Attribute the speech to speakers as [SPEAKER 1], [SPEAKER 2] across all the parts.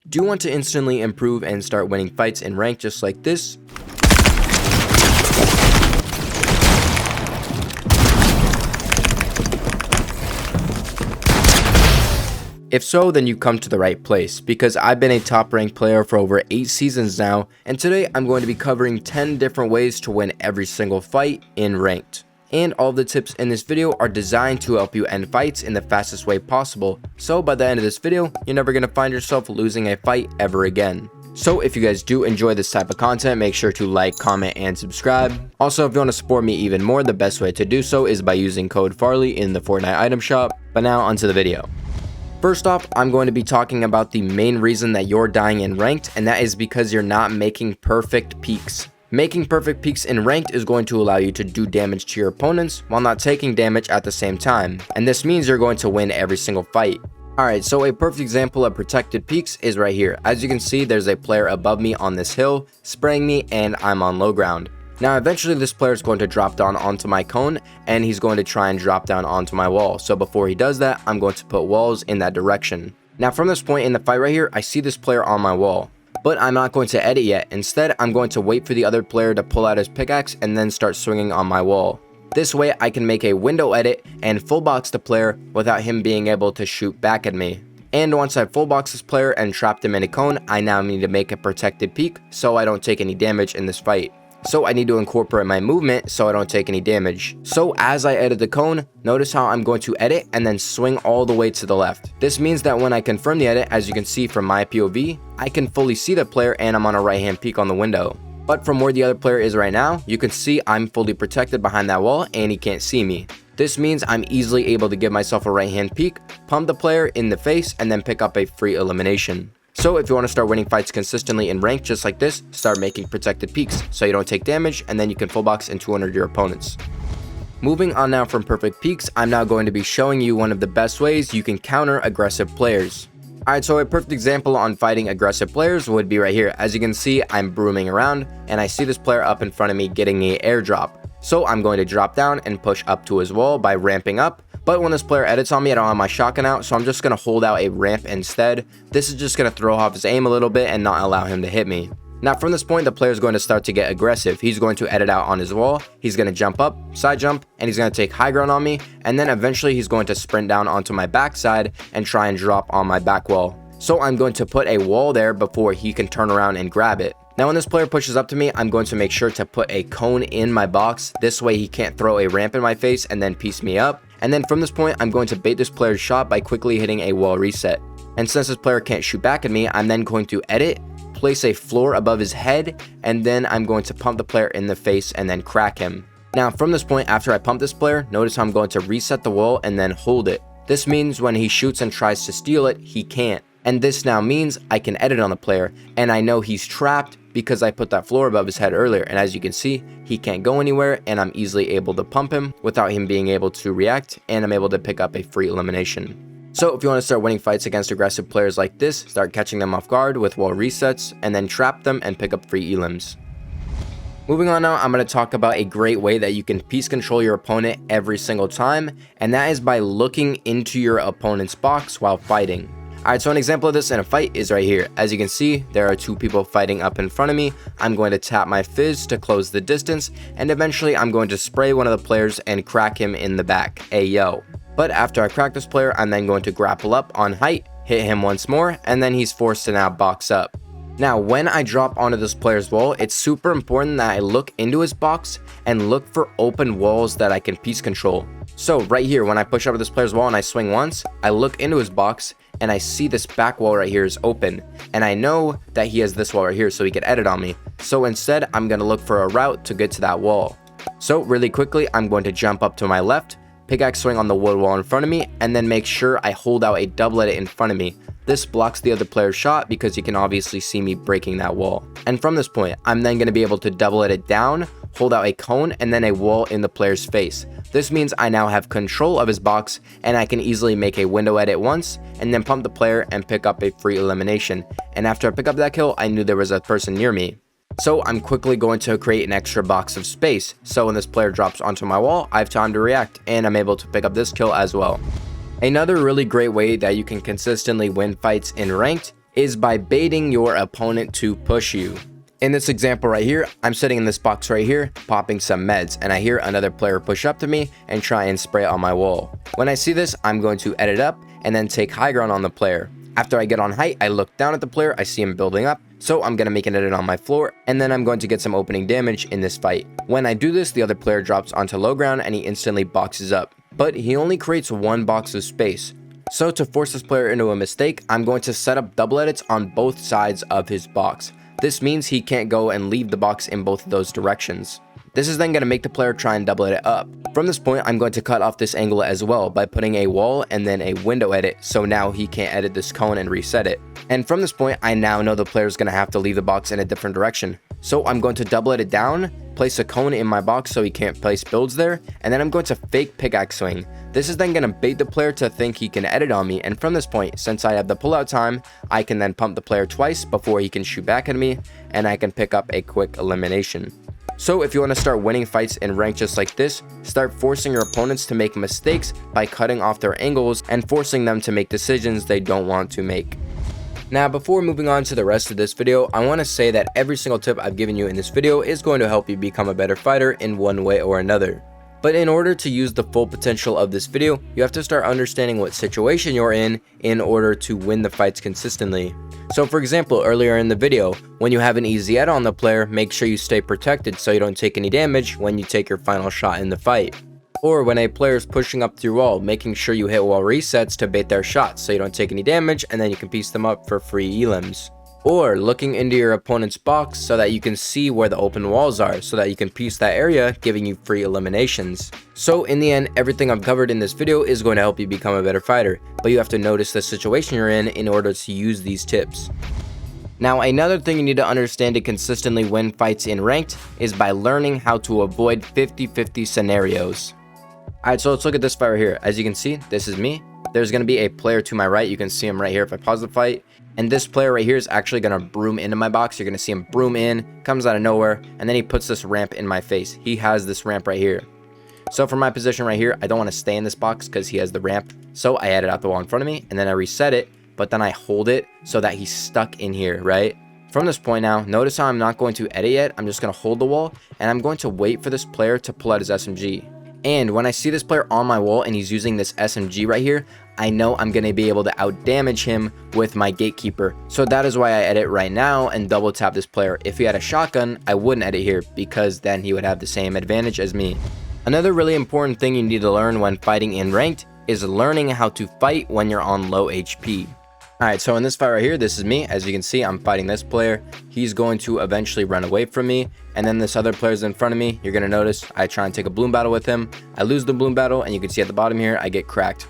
[SPEAKER 1] Do you want to instantly improve and start winning fights in ranked just like this? If so, then you've come to the right place, because I've been a top ranked player for over 8 seasons now, and today I'm going to be covering 10 different ways to win every single fight in ranked. And all of the tips in this video are designed to help you end fights in the fastest way possible, so by the end of this video, you're never going to find yourself losing a fight ever again. So if you guys do enjoy this type of content, make sure to like, comment, and subscribe. Also, if you want to support me even more, the best way to do so is by using code Farley in the Fortnite item shop. But now onto the video. First off, I'm going to be talking about the main reason that you're dying in ranked, and that is because you're not making perfect peaks. Making perfect peaks in ranked is going to allow you to do damage to your opponents while not taking damage at the same time, and this means you're going to win every single fight. Alright, so a perfect example of protected peaks is right here. As you can see, there's a player above me on this hill, spraying me, and I'm on low ground. Now eventually this player is going to drop down onto my cone, and he's going to try and drop down onto my wall. So before he does that, I'm going to put walls in that direction. Now from this point in the fight right here, I see this player on my wall. But I'm not going to edit yet. Instead, I'm going to wait for the other player to pull out his pickaxe and then start swinging on my wall. This way I can make a window edit and full box the player without him being able to shoot back at me. And once I full box this player and trapped him in a cone, I now need to make a protected peak so I don't take any damage in this fight. So I need to incorporate my movement so I don't take any damage. So as I edit the cone, notice how I'm going to edit and then swing all the way to the left. This means that when I confirm the edit, as you can see from my POV, I can fully see the player and I'm on a right hand peak on the window. But from where the other player is right now, you can see I'm fully protected behind that wall and he can't see me. This means I'm easily able to give myself a right hand peek, pump the player in the face, and then pick up a free elimination. So if you want to start winning fights consistently in ranked just like this, start making protected peaks so you don't take damage, and then you can full box and 200 your opponents. Moving on now from perfect peaks, I'm now going to be showing you one of the best ways you can counter aggressive players. Alright, so a perfect example on fighting aggressive players would be right here. As you can see, I'm brooming around and I see this player up in front of me getting an airdrop. So I'm going to drop down and push up to his wall by ramping up. But when this player edits on me, I don't have my shotgun out, so I'm just going to hold out a ramp instead. This is just going to throw off his aim a little bit and not allow him to hit me. Now from this point, the player is going to start to get aggressive. He's going to edit out on his wall, he's going to jump up, side jump, and he's going to take high ground on me, and then eventually he's going to sprint down onto my backside and try and drop on my back wall. So I'm going to put a wall there before he can turn around and grab it. Now when this player pushes up to me, I'm going to make sure to put a cone in my box. This way he can't throw a ramp in my face and then piece me up. And then from this point, I'm going to bait this player's shot by quickly hitting a wall reset. And since this player can't shoot back at me, I'm then going to edit, place a floor above his head, and then I'm going to pump the player in the face and then crack him. Now from this point, after I pump this player, notice how I'm going to reset the wall and then hold it. This means when he shoots and tries to steal it, he can't. And this now means I can edit on the player, and I know he's trapped because I put that floor above his head earlier, and as you can see, he can't go anywhere, and I'm easily able to pump him without him being able to react, and I'm able to pick up a free elimination. So if you want to start winning fights against aggressive players like this, start catching them off guard with wall resets, and then trap them and pick up free elims. Moving on now, I'm going to talk about a great way that you can piece control your opponent every single time, and that is by looking into your opponent's box while fighting. Alright, so an example of this in a fight is right here. As you can see, there are two people fighting up in front of me. I'm going to tap my fizz to close the distance, and eventually I'm going to spray one of the players and crack him in the back. Ayo. But after I crack this player, I'm then going to grapple up on height, hit him once more, and then he's forced to now box up. Now, when I drop onto this player's wall, it's super important that I look into his box and look for open walls that I can piece control. So right here, when I push up to this player's wall and I swing once, I look into his box and I see this back wall right here is open. And I know that he has this wall right here so he can edit on me. So instead, I'm going to look for a route to get to that wall. So really quickly, I'm going to jump up to my left, pickaxe swing on the wood wall in front of me, and then make sure I hold out a double edit in front of me. This blocks the other player's shot because he can obviously see me breaking that wall. And from this point, I'm then going to be able to double edit down, hold out a cone, and then a wall in the player's face. This means I now have control of his box, and I can easily make a window edit once, and then pump the player and pick up a free elimination. And after I pick up that kill, I knew there was a person near me. So I'm quickly going to create an extra box of space, so when this player drops onto my wall, I have time to react, and I'm able to pick up this kill as well. Another really great way that you can consistently win fights in ranked is by baiting your opponent to push you. In this example right here, I'm sitting in this box right here, popping some meds, and I hear another player push up to me and try and spray it on my wall. When I see this, I'm going to edit up and then take high ground on the player. After I get on height, I look down at the player, I see him building up, so I'm going to make an edit on my floor, and then I'm going to get some opening damage in this fight. When I do this, the other player drops onto low ground and he instantly boxes up, but he only creates one box of space. So to force this player into a mistake, I'm going to set up double edits on both sides of his box. This means he can't go and leave the box in both of those directions. This is then going to make the player try and double edit up. From this point, I'm going to cut off this angle as well by putting a wall and then a window edit, so now he can't edit this cone and reset it. And from this point, I now know the player is going to have to leave the box in a different direction. So I'm going to double edit down, place a cone in my box so he can't place builds there, and then I'm going to fake pickaxe swing. This is then going to bait the player to think he can edit on me, and from this point, since I have the pullout time, I can then pump the player twice before he can shoot back at me, and I can pick up a quick elimination. So if you want to start winning fights in rank just like this, start forcing your opponents to make mistakes by cutting off their angles and forcing them to make decisions they don't want to make. Now, before moving on to the rest of this video, I want to say that every single tip I've given you in this video is going to help you become a better fighter in one way or another. But in order to use the full potential of this video, you have to start understanding what situation you're in order to win the fights consistently. So for example, earlier in the video, when you have an easy edit on the player, make sure you stay protected so you don't take any damage when you take your final shot in the fight. Or when a player is pushing up through wall, making sure you hit wall resets to bait their shots so you don't take any damage and then you can piece them up for free elims. Or looking into your opponent's box so that you can see where the open walls are so that you can piece that area, giving you free eliminations. So in the end, everything I've covered in this video is going to help you become a better fighter, but you have to notice the situation you're in order to use these tips. Now, another thing you need to understand to consistently win fights in ranked is by learning how to avoid 50-50 scenarios. Alright, so let's look at this fight right here. As you can see, this is me. There's going to be a player to my right. You can see him right here if I pause the fight. And this player right here is actually going to broom into my box. You're going to see him broom in, comes out of nowhere, and then he puts this ramp in my face. He has this ramp right here. So from my position right here, I don't want to stay in this box because he has the ramp. So I edit out the wall in front of me, and then I reset it, but then I hold it so that he's stuck in here, right? From this point now, notice how I'm not going to edit yet. I'm just going to hold the wall, and I'm going to wait for this player to pull out his SMG. And when I see this player on my wall and he's using this SMG right here, I know I'm going to be able to out damage him with my gatekeeper. So that is why I edit right now and double tap this player. If he had a shotgun, I wouldn't edit here because then he would have the same advantage as me. Another really important thing you need to learn when fighting in ranked is learning how to fight when you're on low HP. Alright, so in this fight right here, this is me. As you can see, I'm fighting this player. He's going to eventually run away from me. And then this other player's in front of me. You're going to notice I try and take a bloom battle with him. I lose the bloom battle, and you can see at the bottom here, I get cracked.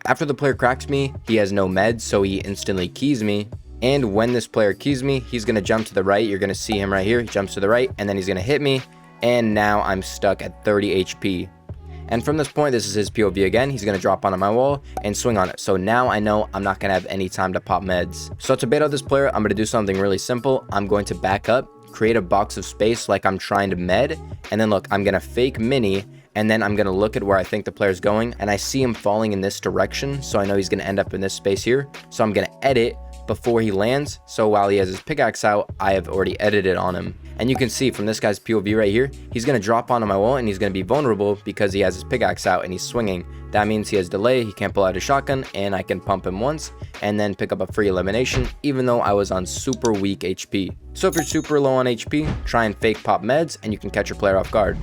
[SPEAKER 1] After the player cracks me, he has no meds, so he instantly keys me. And when this player keys me, he's going to jump to the right. You're going to see him right here. He jumps to the right, and then he's going to hit me. And now I'm stuck at 30 HP. And from this point, this is his POV again. He's going to drop onto my wall and swing on it. So now I know I'm not going to have any time to pop meds. So to bait out this player, I'm going to do something really simple. I'm going to back up, create a box of space like I'm trying to med. And then look, I'm going to fake mini. And then I'm going to look at where I think the player's going. And I see him falling in this direction. So I know he's going to end up in this space here. So I'm going to edit before he lands. So while he has his pickaxe out, I have already edited on him. And you can see from this guy's POV right here, he's going to drop onto my wall and he's going to be vulnerable because he has his pickaxe out and he's swinging. That means he has delay, he can't pull out his shotgun, and I can pump him once and then pick up a free elimination even though I was on super weak HP. So if you're super low on HP, try and fake pop meds and you can catch your player off guard.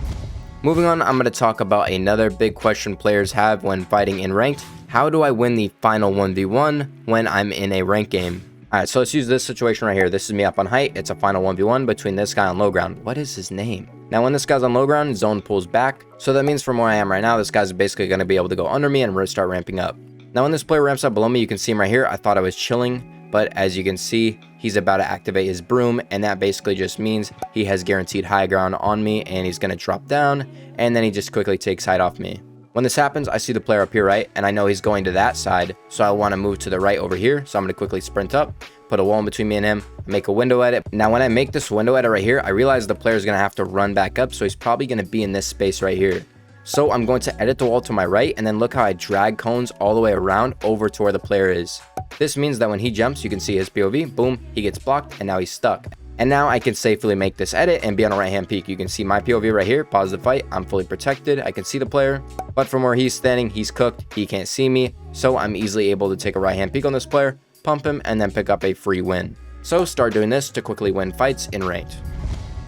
[SPEAKER 1] Moving on, I'm going to talk about another big question players have when fighting in ranked. How do I win the final 1v1 when I'm in a ranked game? Alright, so let's use this situation right here. This is me up on height. It's a final 1v1 between this guy on low ground. What is his name? Now, when this guy's on low ground, zone pulls back. So that means from where I am right now, this guy's basically going to be able to go under me and start ramping up. Now, when this player ramps up below me, you can see him right here. I thought I was chilling, but as you can see, he's about to activate his broom, and that basically just means he has guaranteed high ground on me, and he's going to drop down, and then he just quickly takes height off me. When this happens, I see the player up here, right? And I know he's going to that side, so I want to move to the right over here. So I'm going to quickly sprint up, put a wall in between me and him, make a window edit. Now, when I make this window edit right here, I realize the player is going to have to run back up, so he's probably going to be in this space right here. So I'm going to edit the wall to my right, and then look how I drag cones all the way around over to where the player is. This means that when he jumps, you can see his POV, boom, he gets blocked, and now he's stuck. And now I can safely make this edit and be on a right hand peek. You can see my POV right here, pause the fight, I'm fully protected, I can see the player, but from where he's standing, he's cooked, he can't see me, so I'm easily able to take a right hand peek on this player, pump him, and then pick up a free win. So start doing this to quickly win fights in ranked.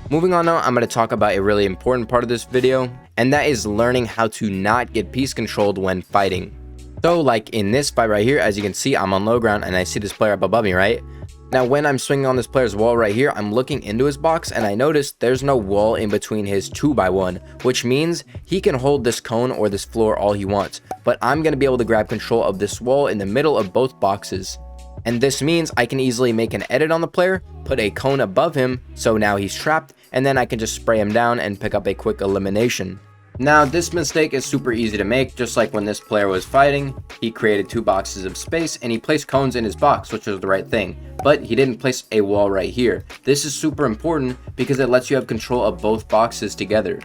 [SPEAKER 1] Moving on now, I'm going to talk about a really important part of this video, and that is learning how to not get piece controlled when fighting. So like in this fight right here, as you can see, I'm on low ground and I see this player up above me, right? Now when I'm swinging on this player's wall right here, I'm looking into his box and I notice there's no wall in between his 2x1, which means he can hold this cone or this floor all he wants, but I'm going to be able to grab control of this wall in the middle of both boxes. And this means I can easily make an edit on the player, put a cone above him, so now he's trapped, and then I can just spray him down and pick up a quick elimination. Now this mistake is super easy to make, just like when this player was fighting, he created 2 boxes of space and he placed cones in his box, which was the right thing, but he didn't place a wall right here. This is super important because it lets you have control of both boxes together.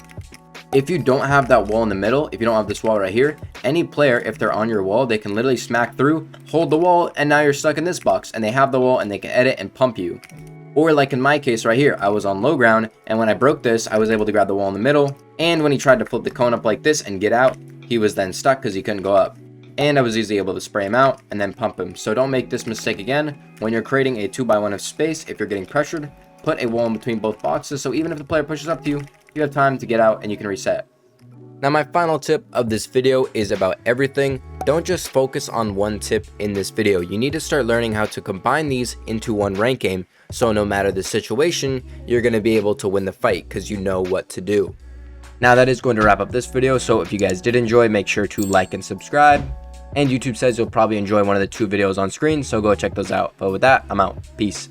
[SPEAKER 1] If you don't have that wall in the middle, if you don't have this wall right here, any player, if they're on your wall, they can literally smack through, hold the wall, and now you're stuck in this box, and they have the wall and they can edit and pump you. Or like in my case right here, I was on low ground, and when I broke this, I was able to grab the wall in the middle, and when he tried to flip the cone up like this and get out, he was then stuck because he couldn't go up. And I was easily able to spray him out and then pump him. So don't make this mistake again. When you're creating a 2x1 of space, if you're getting pressured, put a wall in between both boxes, so even if the player pushes up to you, you have time to get out and you can reset. Now my final tip of this video is about everything. Don't just focus on one tip in this video. You need to start learning how to combine these into one rank game, so no matter the situation, you're going to be able to win the fight because you know what to do. Now that is going to wrap up this video, so if you guys did enjoy, make sure to like and subscribe. And YouTube says you'll probably enjoy one of the 2 videos on screen, so go check those out. But with that, I'm out. Peace.